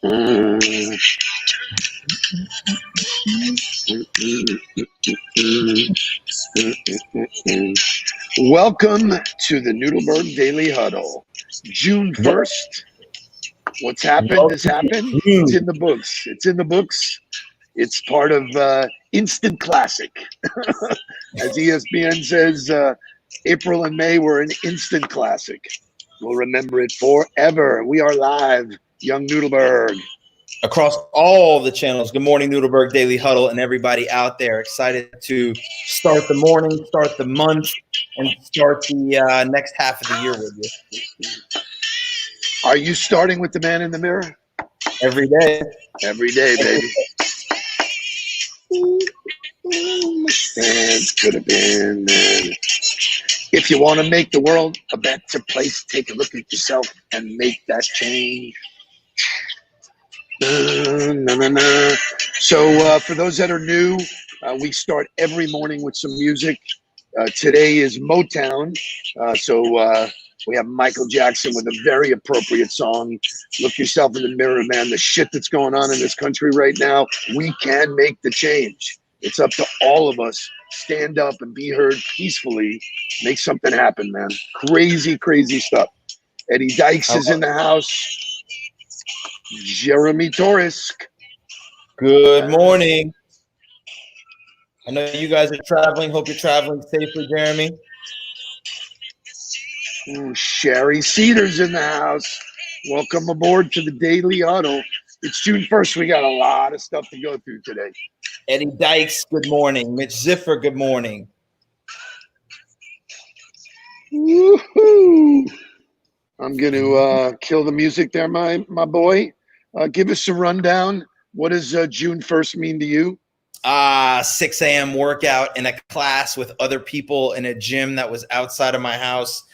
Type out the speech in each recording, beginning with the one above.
Mm. Welcome to the Nudelberg Daily Huddle. June 1st. What's happened has happened. It's in the books. It's in the books. It's part of instant classic. As ESPN says, April and May were an instant classic. We'll remember it forever. We are live, Young Nudelberg. Across all the channels. Good morning, Nudelberg Daily Huddle, and everybody out there excited to start the morning, start the month, and start the next half of the year with you. Are you starting with the man in the mirror? Every day. Every day, baby. And could have been. If you want to make the world a better place, take a look at yourself and make that change. So for those that are new, we start every morning with some music. Today is Motown, so we have Michael Jackson with a very appropriate song. Look yourself in the mirror, man. The shit that's going on in this country right now, we can make the change. It's up to all of us. Stand up and be heard peacefully. Make something happen, man. Crazy, crazy stuff. Eddie Dykes is in the house. Jeremy Torres. Good morning. I know you guys are traveling. Hope you're traveling safely, Jeremy. Sherry Cedar's in the house. Welcome aboard to the Daily Huddle. It's June 1st. We got a lot of stuff to go through today. Eddie Dykes, good morning. Mitch Ziffer, good morning. Woohoo! I'm going to kill the music there, my boy. Give us a rundown. What does June 1st mean to you? 6 a.m. workout in a class with other people in a gym that was outside of my house.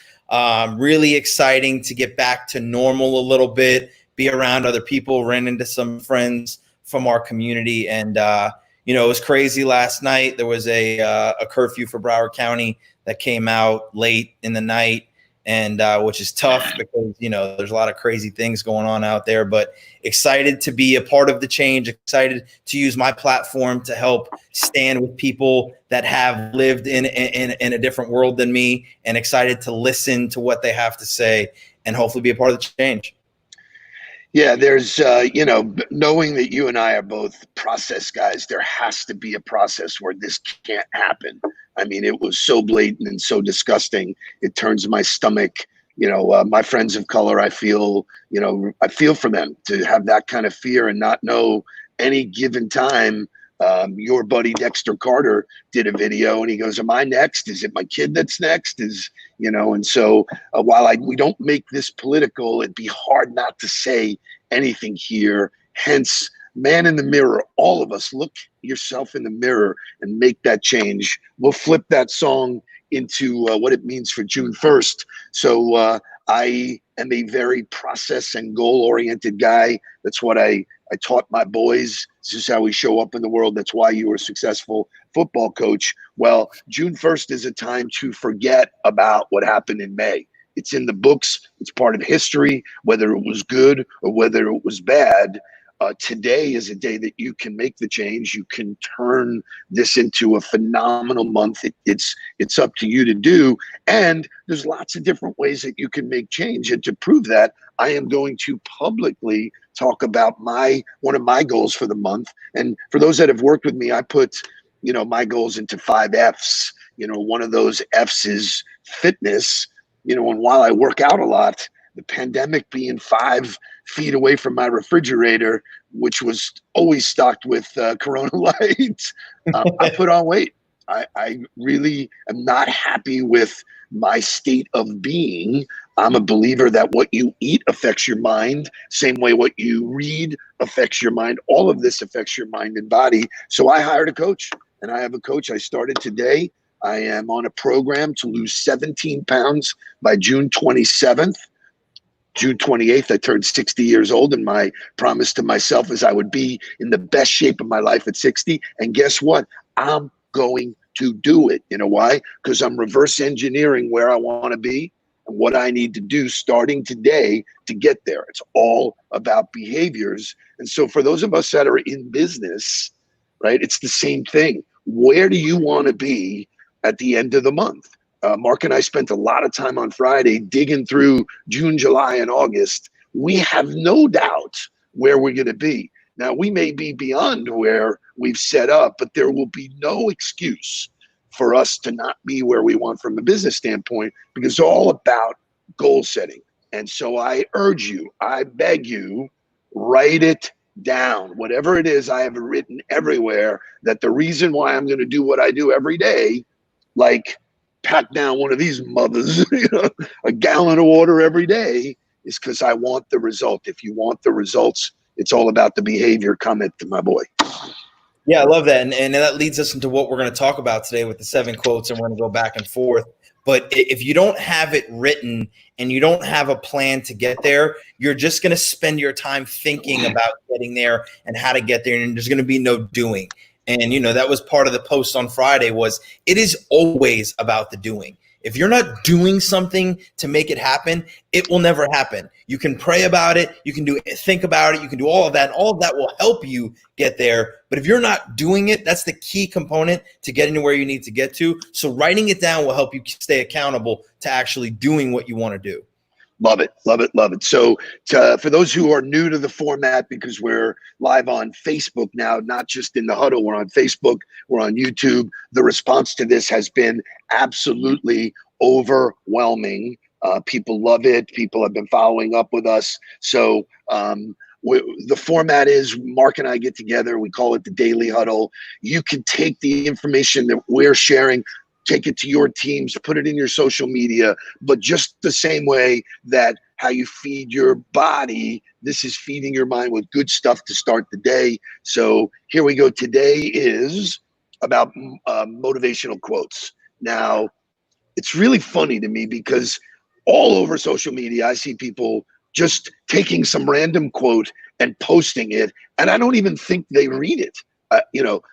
Really exciting to get back to normal a little bit, be around other people, ran into some friends from our community. And, it was crazy last night. There was a curfew for Broward County that came out late in the night. And which is tough because, there's a lot of crazy things going on out there, but excited to be a part of the change, excited to use my platform to help stand with people that have lived in a different world than me, and excited to listen to what they have to say and hopefully be a part of the change. Yeah, there's, knowing that you and I are both process guys, there has to be a process where this can't happen. I mean, it was so blatant and so disgusting. It turns my stomach. My friends of color, I feel for them to have that kind of fear and not know any given time. Your buddy Dexter Carter did a video and he goes, am I next? Is it my kid that's next? And so while we don't make this political, it'd be hard not to say anything here. Hence, man in the mirror, all of us, look yourself in the mirror and make that change. We'll flip that song into what it means for June 1st. So I am a very process and goal-oriented guy. That's what I taught my boys. This is how we show up in the world. That's why you were a successful football coach. Well, June 1st is a time to forget about what happened in May. It's in the books. It's part of history, whether it was good or whether it was bad. Today is a day that you can make the change. You can turn this into a phenomenal month. It's up to you to do. And there's lots of different ways that you can make change. And to prove that, I am going to publicly talk about one of my goals for the month. And for those that have worked with me, I put, my goals into 5 F's. One of those F's is fitness. And while I work out a lot, the pandemic being 5 feet away from my refrigerator, which was always stocked with Corona Light, I put on weight. I really am not happy with my state of being. I'm a believer that what you eat affects your mind, same way what you read affects your mind. All of this affects your mind and body. So I hired a coach, and I have a coach. I started today. I am on a program to lose 17 pounds by June 27th. June 28th, I turned 60 years old, and my promise to myself is I would be in the best shape of my life at 60. And guess what? I'm going to do it. You know why? Because I'm reverse engineering where I want to be. and what I need to do starting today to get there. It's all about behaviors. And so for those of us that are in business, right, it's the same thing. Where do you want to be at the end of the month? Mark and I spent a lot of time on Friday digging through June, July, and August. We have no doubt where we're going to be. Now, we may be beyond where we've set up, but there will be no excuse for us to not be where we want from a business standpoint, because it's all about goal setting. And so I urge you, I beg you, write it down. Whatever it is, I have written everywhere that the reason why I'm going to do what I do every day, like pack down one of these mothers, a gallon of water every day, is because I want the result. If you want the results, it's all about the behavior. Comment to my boy. Yeah, I love that. And that leads us into what we're going to talk about today with the 7 quotes, and we're going to go back and forth. But if you don't have it written and you don't have a plan to get there, you're just going to spend your time thinking about getting there and how to get there, and there's going to be no doing. And, that was part of the post on Friday was it is always about the doing. If you're not doing something to make it happen, it will never happen. You can pray about it. You can think about it. You can do all of that. And all of that will help you get there. But if you're not doing it, that's the key component to getting to where you need to get to. So writing it down will help you stay accountable to actually doing what you want to do. Love it, love it, love it. So for those who are new to the format, because we're live on Facebook now, not just in the Huddle, we're on Facebook, we're on YouTube. The response to this has been absolutely overwhelming. People love it. People have been following up with us. So the format is Mark and I get together. We call it the Daily Huddle. You can take the information that we're sharing, take it to your teams, put it in your social media, but just the same way that how you feed your body, this is feeding your mind with good stuff to start the day. So here we go. Today is about motivational quotes. Now, it's really funny to me because all over social media, I see people just taking some random quote and posting it, and I don't even think they read it.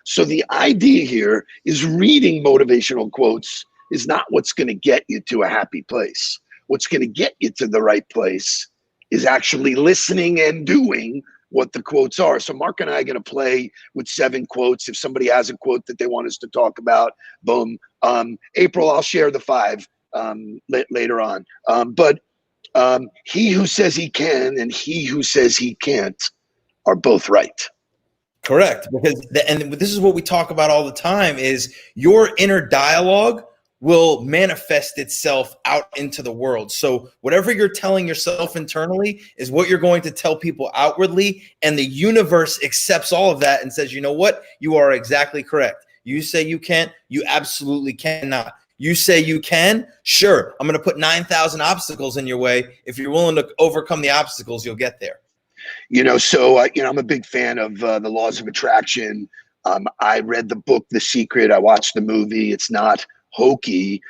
So the idea here is reading motivational quotes is not what's going to get you to a happy place. What's going to get you to the right place is actually listening and doing what the quotes are. So Mark and I are going to play with 7 quotes. If somebody has a quote that they want us to talk about, boom. April, I'll share the 5 later on. But he who says he can and he who says he can't are both right. Correct. And this is what we talk about all the time is your inner dialogue will manifest itself out into the world. So whatever you're telling yourself internally is what you're going to tell people outwardly. And the universe accepts all of that and says, you know what? You are exactly correct. You say you can't, you absolutely cannot. You say you can, sure. I'm going to put 9,000 obstacles in your way. If you're willing to overcome the obstacles, you'll get there. I'm a big fan of the laws of attraction. I read the book, The Secret. I watched the movie. It's not hokey.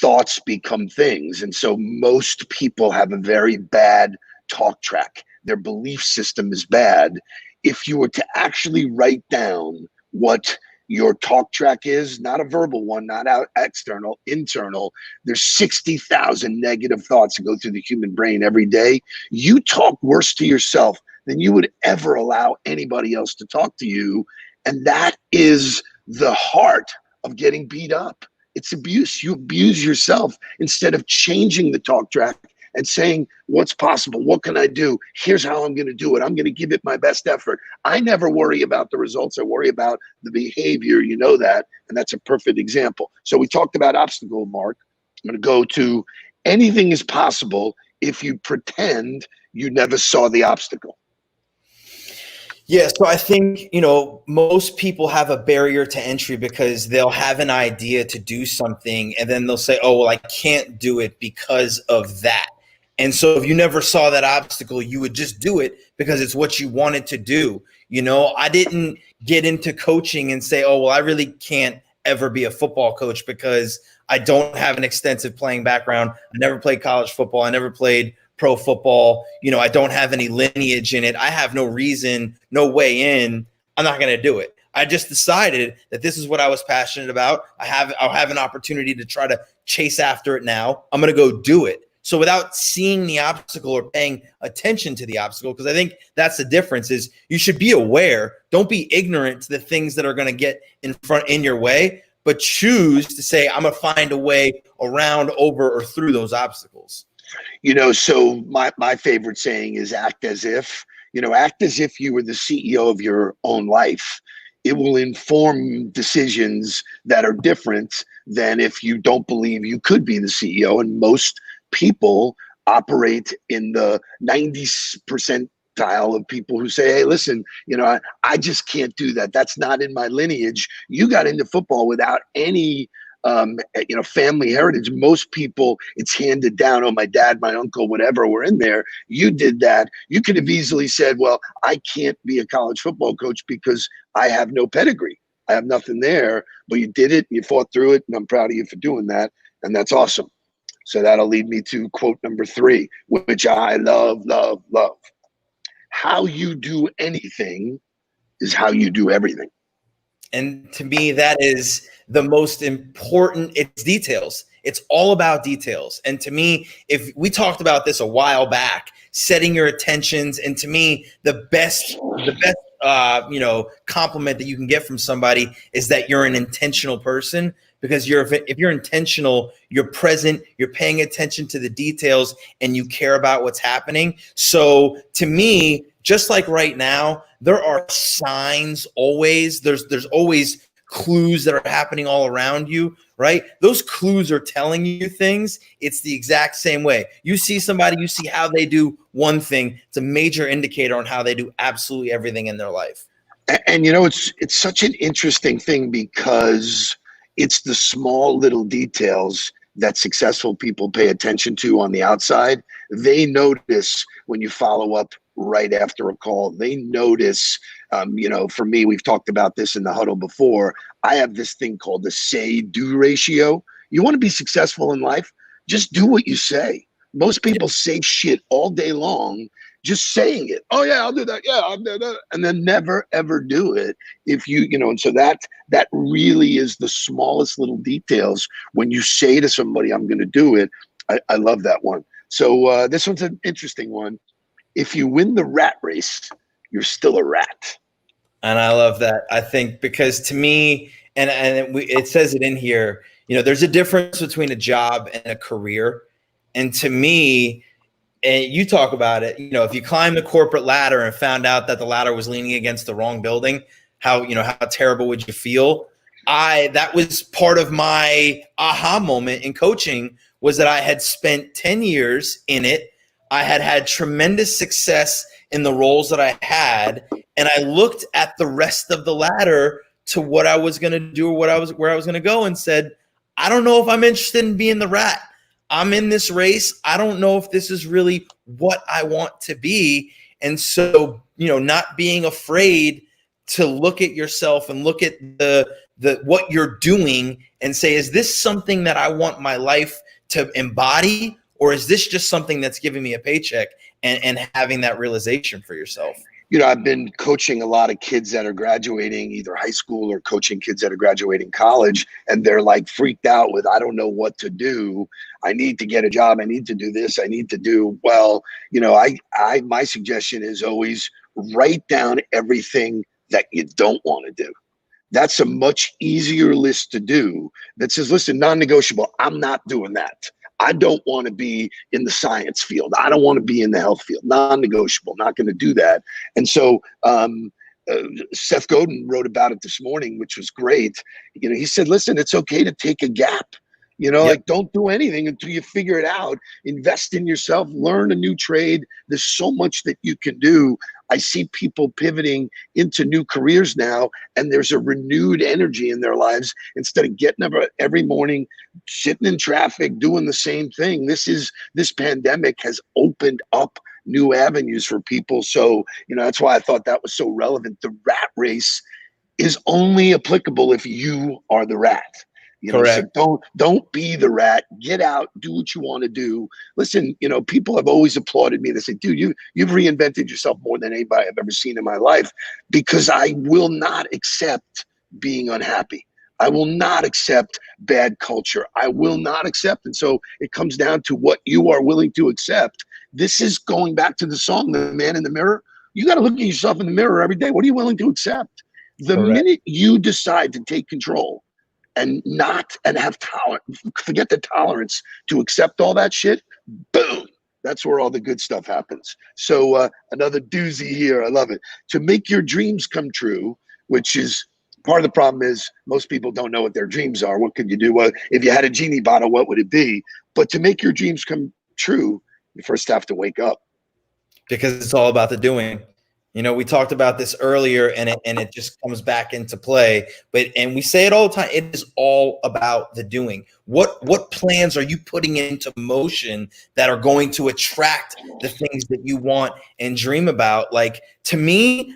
Thoughts become things. And so most people have a very bad talk track. Their belief system is bad. If you were to actually write down what your talk track is, not a verbal one, not out external, internal, there's 60,000 negative thoughts that go through the human brain every day. You talk worse to yourself than you would ever allow anybody else to talk to you. And that is the heart of getting beat up. It's abuse. You abuse yourself instead of changing the talk track and saying, what's possible? What can I do? Here's how I'm going to do it. I'm going to give it my best effort. I never worry about the results. I worry about the behavior. You know that. And that's a perfect example. So we talked about obstacle, Mark. I'm going to go to anything is possible if you pretend you never saw the obstacle. Yeah, so I think, most people have a barrier to entry because they'll have an idea to do something and then they'll say, oh, well, I can't do it because of that. And so if you never saw that obstacle, you would just do it because it's what you wanted to do. I didn't get into coaching and say, oh, well, I really can't ever be a football coach because I don't have an extensive playing background. I never played college football. I never played pro football. I don't have any lineage in it. I have no reason, no way in. I'm not going to do it. I just decided that this is what I was passionate about. I'll have an opportunity to try to chase after it now. I'm going to go do it. So without seeing the obstacle or paying attention to the obstacle, because I think that's the difference, is you should be aware. Don't be ignorant to the things that are going to get in your way, but choose to say, I'm going to find a way around, over, or through those obstacles. So my favorite saying is act as if you were the CEO of your own life. It will inform decisions that are different than if you don't believe you could be the CEO. And most people operate in the 90th percentile of people who say, hey, listen, I just can't do that. That's not in my lineage. You got into football without any family heritage. Most people, it's handed down. Oh, my dad, my uncle, whatever were in there. You did that. You could have easily said, well, I can't be a college football coach because I have no pedigree. I have nothing there. But you did it. You fought through it. And I'm proud of you for doing that. And that's awesome. So that'll lead me to quote number 3, which I love, love, love. How you do anything is how you do everything. And to me, that is the most important. It's details. It's all about details. And to me, if we talked about this a while back, setting your intentions, and to me, the best compliment that you can get from somebody is that you're an intentional person. Because if you're intentional, you're present, you're paying attention to the details, and you care about what's happening. So to me, just like right now, there are signs always. There's always clues that are happening all around you, right? Those clues are telling you things. It's the exact same way. You see somebody, you see how they do one thing. It's a major indicator on how they do absolutely everything in their life. And it's such an interesting thing because it's the small little details that successful people pay attention to on the outside. They notice when you follow up right after a call. They notice, for me, we've talked about this in the huddle before. I have this thing called the say-do ratio. You want to be successful in life? Just do what you say. Most people say shit all day long, just saying it. Oh yeah, I'll do that. Yeah, I'll do that. And then never, ever do it. And so that really is the smallest little details. When you say to somebody, I'm going to do it, I love that one. So this one's an interesting one. If you win the rat race, you're still a rat. And I love that. I think because to me, it says it in here, there's a difference between a job and a career. And to me, and you talk about it, if you climb the corporate ladder and found out that the ladder was leaning against the wrong building, how terrible would you feel? That was part of my aha moment in coaching, was that I had spent 10 years in it. I had tremendous success in the roles that I had, and I looked at the rest of the ladder to what I was going to do or where I was going to go, and said, I don't know if I'm interested in being the rat. I'm in this race. I don't know if this is really what I want to be. And so, not being afraid to look at yourself and look at the what you're doing and say, is this something that I want my life to embody? Or is this just something that's giving me a paycheck, and having that realization for yourself? I've been coaching a lot of kids that are graduating either high school or coaching kids that are graduating college, and they're like freaked out with, I don't know what to do. I need to get a job. I need to do this. I need to do well. My suggestion is always write down everything that you don't want to do. That's a much easier list to do that says, listen, non-negotiable. I'm not doing that. I don't want to be in the science field. I don't want to be in the health field. Non-negotiable, not going to do that. And so Seth Godin wrote about it this morning, which was great. He said, listen, it's okay to take a gap. Like don't do anything until you figure it out. Invest in yourself, learn a new trade. There's so much that you can do. I see people pivoting into new careers now, and there's a renewed energy in their lives instead of getting up every morning, sitting in traffic, doing the same thing. This pandemic has opened up new avenues for people. So, that's why I thought that was so relevant. The rat race is only applicable if you are the rat. Correct. So don't be the rat. Get out, do what you want to do. Listen, people have always applauded me. They say, dude, you've reinvented yourself more than anybody I've ever seen in my life, because I will not accept being unhappy. I will not accept bad culture. I will not accept. And so it comes down to what you are willing to accept. This is going back to the song, The Man in the Mirror. You got to look at yourself in the mirror every day. What are you willing to accept? The Correct. minute you decide to take control and not and have tolerance, forget the tolerance to accept all that shit, boom, that's where all the good stuff happens. So another doozy here. I love it. To make your dreams come true, which is part of the problem is most people don't know what their dreams are. What could you do? Well, if you had a genie bottle, what would it be? But to make your dreams come true, you first have to wake up. Because it's all about the doing. You know, we talked about this earlier, and it just comes back into play. And we say it all the time. It is all about the doing. What plans are you putting into motion that are going to attract the things that you want and dream about? Like, to me,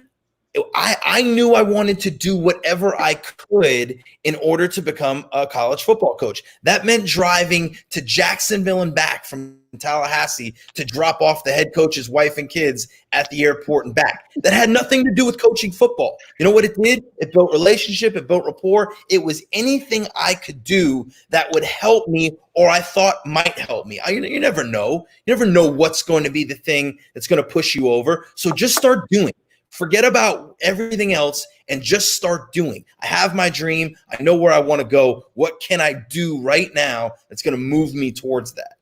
I knew I wanted to do whatever I could in order to become a college football coach. That meant driving to Jacksonville and back from Tallahassee to drop off the head coach's wife and kids at the airport and back. That had nothing to do with coaching football. You know what it did? It built relationship. It built rapport. It was anything I could do that would help me or I thought might help me. You never know. You never know what's going to be the thing that's going to push you over. So just start doing. Forget about everything else and just start doing. I have my dream. I know where I want to go. What can I do right now that's going to move me towards that?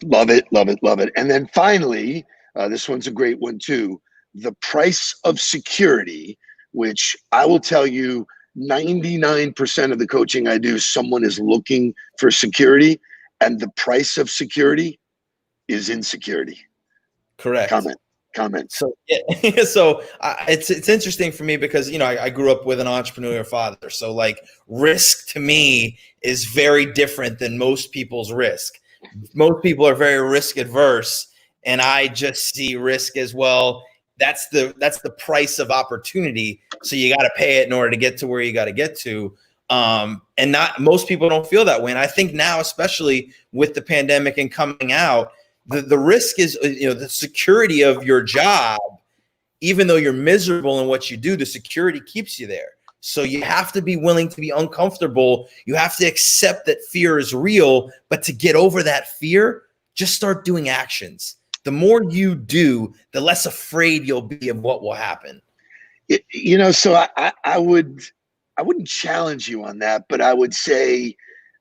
Love it, love it, love it. And then finally, this one's a great one too. The price of security, which I will tell you 99% of the coaching I do, someone is looking for security, and the price of security is insecurity. Correct. Comment. So yeah, so it's interesting for me because, you know, I grew up with an entrepreneur father. So like risk to me is very different than most people's risk. Most people are very risk adverse, and I just see risk as well. That's the price of opportunity. So you got to pay it in order to get to where you got to get to. And not most people don't feel that way. And I think now, especially with the pandemic and coming out, the risk is, you know, the security of your job. Even though you're miserable in what you do, the security keeps you there. So you have to be willing to be uncomfortable. You have to accept that fear is real, but to get over that fear, just start doing actions. The more you do, the less afraid you'll be of what will happen. You know, so I wouldn't challenge you on that, but I would say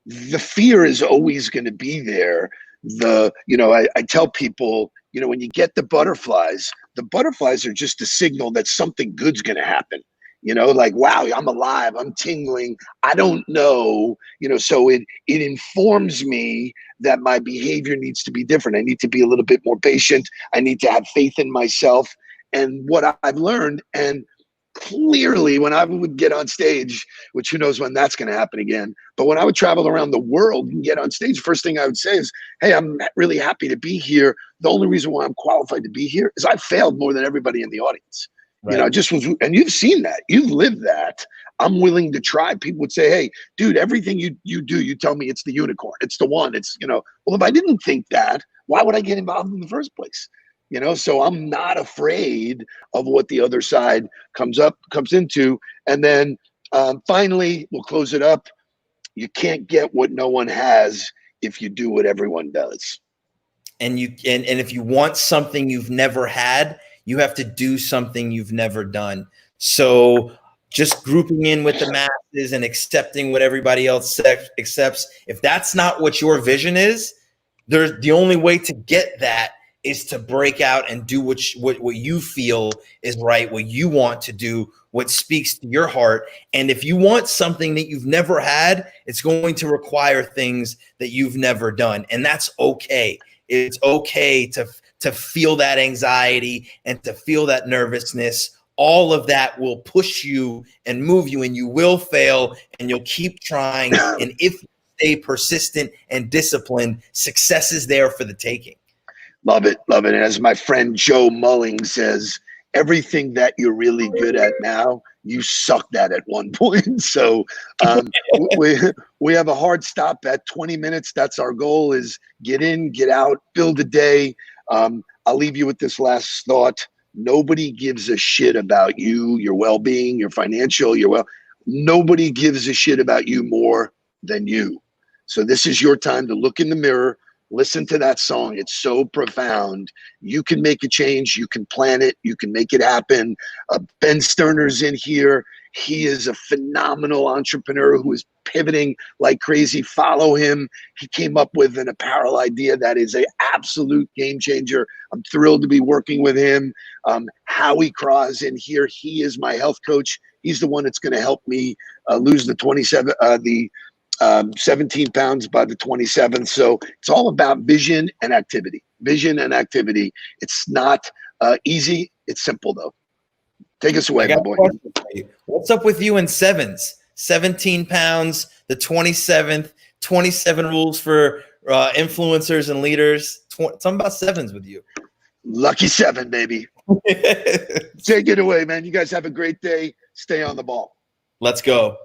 the fear is always going to be there. I tell people, you know, when you get the butterflies are just a signal that something good's going to happen. You know, like, wow, I'm alive, I'm tingling. I don't know, you know, so it informs me that my behavior needs to be different. I need to be a little bit more patient. I need to have faith in myself. And what I've learned, and clearly when I would get on stage, which who knows when that's going to happen again, but when I would travel around the world and get on stage, first thing I would say is, hey, I'm really happy to be here. The only reason why I'm qualified to be here is I failed more than everybody in the audience. Right. You know, just was, and you've seen that, you've lived that. I'm willing to try. People would say, hey, dude, everything you do, you tell me it's the unicorn, it's the one, it's, you know, well, if I didn't think that, why would I get involved in the first place? You know, so I'm not afraid of what the other side comes into. And then finally, we'll close it up. You can't get what no one has if you do what everyone does. And if you want something you've never had, you have to do something you've never done. So just grouping in with the masses and accepting what everybody else accepts, if that's not what your vision is, the only way to get that is to break out and do what you feel is right, what you want to do, what speaks to your heart. And if you want something that you've never had, it's going to require things that you've never done. And that's okay. It's okay to feel that anxiety and to feel that nervousness. All of that will push you and move you, and you will fail, and you'll keep trying. And if you stay persistent and disciplined, success is there for the taking. Love it, love it. And as my friend Joe Mulling says, everything that you're really good at now, you sucked at one point. So we have a hard stop at 20 minutes. That's our goal, is get in, get out, build a day. I'll leave you with this last thought. Nobody gives a shit about you, your well-being, your financial, Nobody gives a shit about you more than you. So this is your time to look in the mirror, listen to that song. It's so profound. You can make a change. You can plan it. You can make it happen. Ben Sterner's in here. He is a phenomenal entrepreneur who is pivoting like crazy. Follow him. He came up with an apparel idea that is an absolute game changer. I'm thrilled to be working with him. Howie Craw's in here. He is my health coach. He's the one that's going to help me lose the 17 pounds by the 27th. So it's all about vision and activity. Vision and activity. It's not easy. It's simple, though. Take us away, my boy. What's up with you and sevens? 17 pounds, the 27th, 27 rules for influencers and leaders. Something about sevens with you. Lucky 7, baby. Take it away, man. You guys have a great day. Stay on the ball. Let's go.